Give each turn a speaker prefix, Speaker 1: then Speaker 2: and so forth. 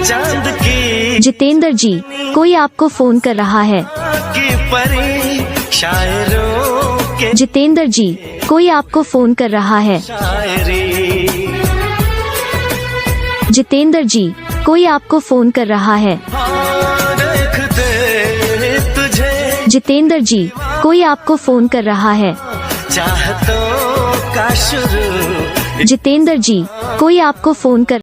Speaker 1: चांद की
Speaker 2: जितेंद्र जी, कोई आपको फोन कर रहा है।
Speaker 1: परी शायरों के
Speaker 2: जितेंद्र जी, कोई आपको फोन कर रहा है।
Speaker 1: शायरी
Speaker 2: जितेंद्र जी, कोई आपको फोन कर रहा है।
Speaker 1: देखते तुझे
Speaker 2: जितेंद्र जी, कोई आपको फोन कर रहा है।
Speaker 1: चाहतों का शुरू
Speaker 2: जितेंद्र जी, कोई आपको फोन कर